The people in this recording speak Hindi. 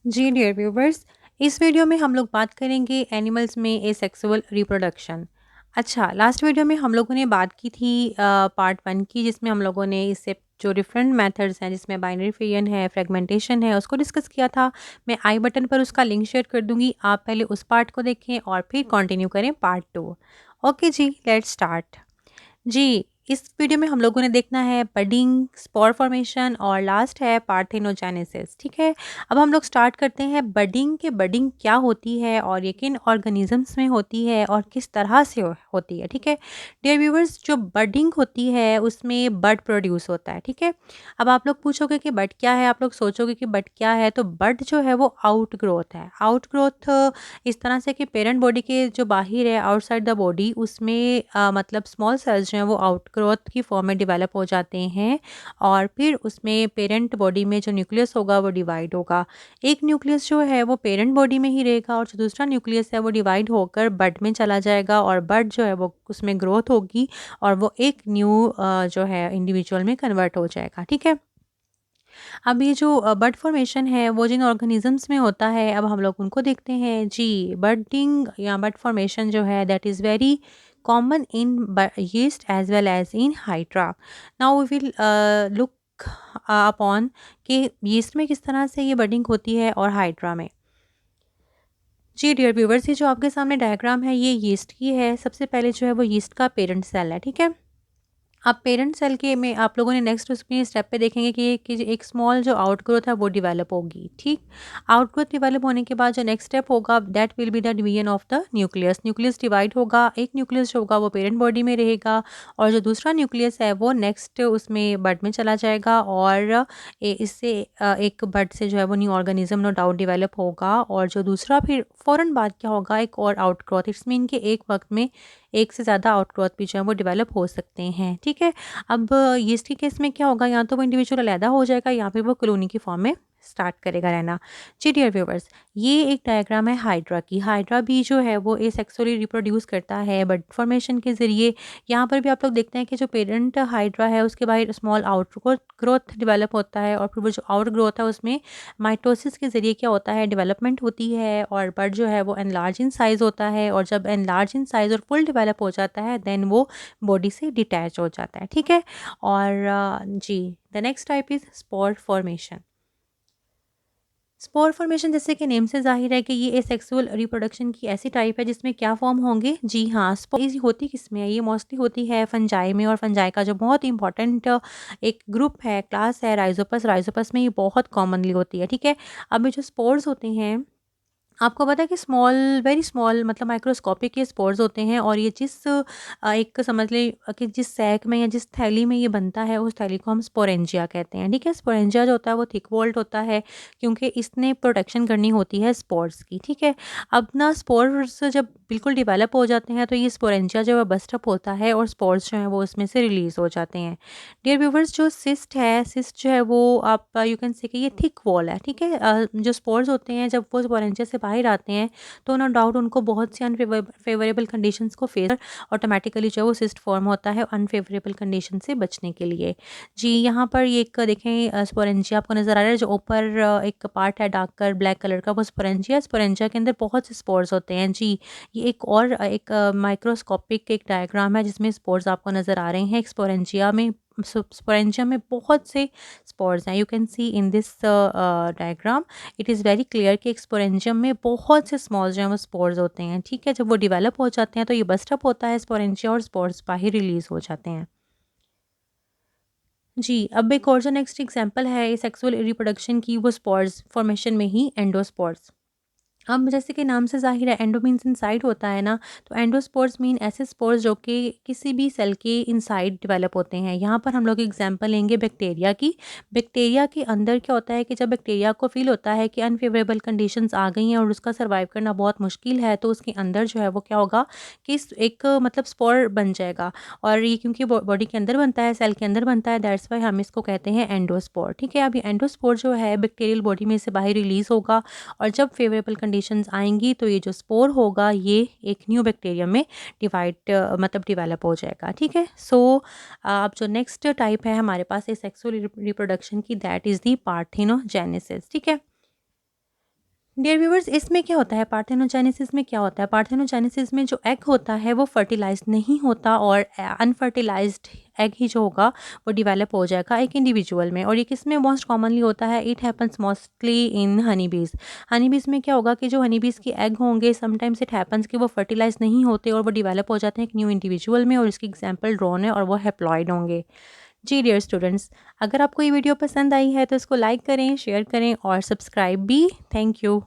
जी डियर व्यूवर्स, इस वीडियो में हम लोग बात करेंगे एनिमल्स में एसेक्सुअल रिप्रोडक्शन। अच्छा, लास्ट वीडियो में हम लोगों ने बात की थी पार्ट 1 की, जिसमें हम लोगों ने इससे जो डिफरेंट मेथड्स हैं जिसमें बाइनरी फिजन है, फ्रेगमेंटेशन है, उसको डिस्कस किया था। मैं आई बटन पर उसका लिंक शेयर कर दूंगी, आप पहले उस पार्ट को देखें और फिर कंटिन्यू करें पार्ट 2। ओके जी, लेट्स स्टार्ट। जी, इस वीडियो में हम लोगों ने देखना है बडिंग, स्पोर फॉर्मेशन और लास्ट है पार्थेनोजेनेसिस। ठीक है, अब हम लोग स्टार्ट करते हैं बडिंग के। बडिंग क्या होती है और ये किन ऑर्गेनिजम्स में होती है और किस तरह से होती है। ठीक है डियर व्यूवर्स, जो बडिंग होती है उसमें बड प्रोड्यूस होता है। ठीक है, अब आप लोग पूछोगे कि बड क्या है, आप लोग सोचोगे कि बड क्या है, तो बड जो है वो आउट ग्रोथ है। आउट ग्रोथ इस तरह से कि पेरेंट बॉडी के जो बाहर है, आउटसाइड द बॉडी, उसमें मतलब स्मॉल सेल्स जो हैं वो आउट ग्रोथ की फॉर्म में डिवेलप हो जाते हैं और फिर उसमें पेरेंट बॉडी में जो न्यूक्लियस होगा वो डिवाइड होगा। एक न्यूक्लियस जो है वो पेरेंट बॉडी में ही रहेगा और जो दूसरा न्यूक्लियस है वो डिवाइड होकर बड में चला जाएगा और बड जो है वो उसमें ग्रोथ होगी और वो एक न्यू जो है इंडिविजुअल में कन्वर्ट हो जाएगा। ठीक है, अब ये जो बड फॉर्मेशन है वो जिन ऑर्गेनिजम्स में होता है, अब हम लोग उनको देखते हैं। जी, बडिंग या बड फॉर्मेशन जो है that is very common in yeast as well as in hydra. Now we will look upon कि yeast में किस तरह से ये बडिंग होती है और हाइड्रा में। जी डियर व्यूवर्स, ये जो आपके सामने डायग्राम है ये यीस्ट की है। सबसे पहले जो है वो यीस्ट का पेरेंट सेल है। ठीक है, अब पेरेंट सेल के में आप लोगों ने नेक्स्ट उसमें स्टेप पे देखेंगे कि एक स्मॉल जो आउटग्रोथ है वो डेवलप होगी। ठीक, आउटग्रोथ डेवलप होने के बाद जो नेक्स्ट स्टेप होगा that will be the division of the nucleus. Nucleus divide होगा, एक न्यूक्लियस जो होगा वो पेरेंट बॉडी में रहेगा और जो दूसरा न्यूक्लियस है वो नेक्स्ट उसमें बड में चला जाएगा और इससे एक बड से जो है वो new organism no doubt develop होगा और जो दूसरा फिर फ़ौरन बाद क्या होगा, एक और आउटग्रोथ। इट्स मीन कि एक वक्त में एक से ज़्यादा आउटग्रोथ भी जो है वो डेवलप हो सकते हैं। ठीक है, अब यीस्ट के केस में क्या होगा, या तो वो इंडिविजुअल अलहदा हो जाएगा या फिर वो कॉलोनी की फॉर्म में स्टार्ट करेगा रहना। जी डियर व्यूवर्स, ये एक डायग्राम है हाइड्रा की। हाइड्रा भी जो है वो एसेक्सुअली रिप्रोड्यूस करता है बड फॉर्मेशन के ज़रिए। यहाँ पर भी आप लोग देखते हैं कि जो पेरेंट हाइड्रा है उसके बाहर स्मॉल आउट ग्रोथ डेवलप होता है और फिर वो जो आउट ग्रोथ है उसमें माइटोसिस के ज़रिए क्या होता है, डेवलपमेंट होती है और बड जो है वो एनलार्ज इन साइज़ होता है और जब एनलार्ज इन साइज़ और फुल डेवलप हो जाता है देन वो बॉडी से डिटैच हो जाता है। ठीक है, और जी the next type is spore formation. Spore formation जैसे कि नेम से ज़ाहिर है कि ये एसेक्सुअल रिप्रोडक्शन की ऐसी टाइप है जिसमें क्या फॉर्म होंगे। जी हाँ, स्पोर होती किस में है, ये मोस्टली होती है फंजाई में और फंजाई का जो बहुत इंपॉर्टेंट एक ग्रुप है, क्लास है, राइजोपस। राइजोपस में ये बहुत कॉमनली होती है। ठीक है, अब ये जो स्पोर्स होते हैं, आपको पता है कि स्मॉल, वेरी स्मॉल, मतलब माइक्रोस्कोपिक ये स्पोर्स होते हैं और ये जिस एक समझ लें कि जिस सैक में या जिस थैली में ये बनता है उस थैली को हम स्पोरेंजिया कहते हैं। ठीक है, स्पोरेंजिया जो होता है वो थिक वॉल्ड होता है क्योंकि इसने प्रोटेक्शन करनी होती है स्पोर्स की। ठीक है, अब ना स्पोर्स जब बिल्कुल डिवेलप हो जाते हैं तो ये स्पोरेंजिया जो है बस्ट अप होता है और स्पोर्स जो हैं वो उसमें से रिलीज़ हो जाते हैं। डियर व्यूवर्स, जो सिस्ट है, सिस्ट जो है वो आप यू कैन से कि ये थिक वॉल है। ठीक है, जो स्पोर्स होते हैं जब वो स्पोरेंजिया से बाहर आते हैं तो नो डाउट उनको बहुत सी अनफेवरेबल कंडीशंस को फेस ऑटोमेटिकली जो है वो सिस्ट फॉर्म होता है अनफेवरेबल कंडीशन से बचने के लिए। जी, यहाँ पर ये एक देखें स्पोरेंजिया आपको नज़र आ रहा है, जो ऊपर एक पार्ट है डार्कर ब्लैक कलर का वो स्पोरेंजिया। स्पोरेंजिया के अंदर बहुत से स्पोर्स होते हैं। जी, ये एक और एक माइक्रोस्कोपिक एक डायग्राम है जिसमें स्पोर्स आपको नज़र आ रहे हैं। एक स्पोरेंजिया में स्पोरेंजिया में बहुत से स्पोर्स हैं। You can see in this diagram it is very clear कि एक स्पोरेंजियम में बहुत से स्मॉल जो हैं वो स्पोर्स होते हैं। ठीक है, जब वो डेवलप हो जाते हैं तो ये बस्ट अप होता है स्पोरेंजिया और स्पोर्स बाहर रिलीज हो जाते हैं। जी, अब एक और जो नेक्स्ट एग्जांपल है सेक्सुअल रिप्रोडक्शन की, वो स्पोर्स फॉर्मेशन में ही एंडोस्पोर्स। अब जैसे कि नाम से ज़ाहिर है एंडो मीन्स इनसाइड होता है ना, तो एंडोस्पोर्स मीन ऐसे स्पोर्स जो कि किसी भी सेल के इनसाइड डेवलप होते हैं। यहाँ पर हम लोग एग्जांपल लेंगे बैक्टीरिया की। बैक्टीरिया के अंदर क्या होता है कि जब बैक्टीरिया को फील होता है कि अनफेवरेबल कंडीशंस आ गई हैं और उसका सर्वाइव करना बहुत मुश्किल है, तो उसके अंदर जो है वो क्या होगा कि एक मतलब स्पोर बन जाएगा और ये क्योंकि बॉडी के अंदर बनता है, सेल के अंदर बनता है, दैट्स वाई हम इसको कहते हैं एंडोस्पोर। ठीक है, अब ये एंडोस्पोर जो है बैक्टीरियल बॉडी में से बाहर रिलीज होगा और जब फेवरेबल कंडीशंस आएंगी तो ये जो स्पोर होगा ये एक न्यू बैक्टीरिया में डिवाइड मतलब डिवेलप हो जाएगा। ठीक है, सो अब जो नेक्स्ट टाइप है हमारे पास ये सेक्सुअल रिप्रोडक्शन की, दैट इज़ दी पार्थेनोजेनेसिस। ठीक है, डियर व्यूअर्स, इसमें क्या होता है, पार्थेनोजेनेसिस में क्या होता है, पार्थेनोजेनेसिस में जो एग होता है वो फर्टिलाइज्ड नहीं होता और अनफर्टिलाइज्ड एग ही जो होगा वो डिवेलप हो जाएगा एक इंडिविजुअल में। और ये किस में मोस्ट कॉमनली होता है, it happens mostly in Honey बीज। हनी बीज में क्या होगा कि जो हनी बीज के एग होंगे, समटाइम्स इट हैपन्स कि वो फर्टिलाइज नहीं होते और वो डिवेलप हो जाते हैं एक न्यू इंडिविजुअल में, और इसकी एग्जाम्पल ड्रोन है और वो हैप्लॉइड होंगे। जी डियर स्टूडेंट्स, अगर आपको ये वीडियो पसंद आई है तो इसको लाइक करें, शेयर करें और सब्सक्राइब भी। Thank you.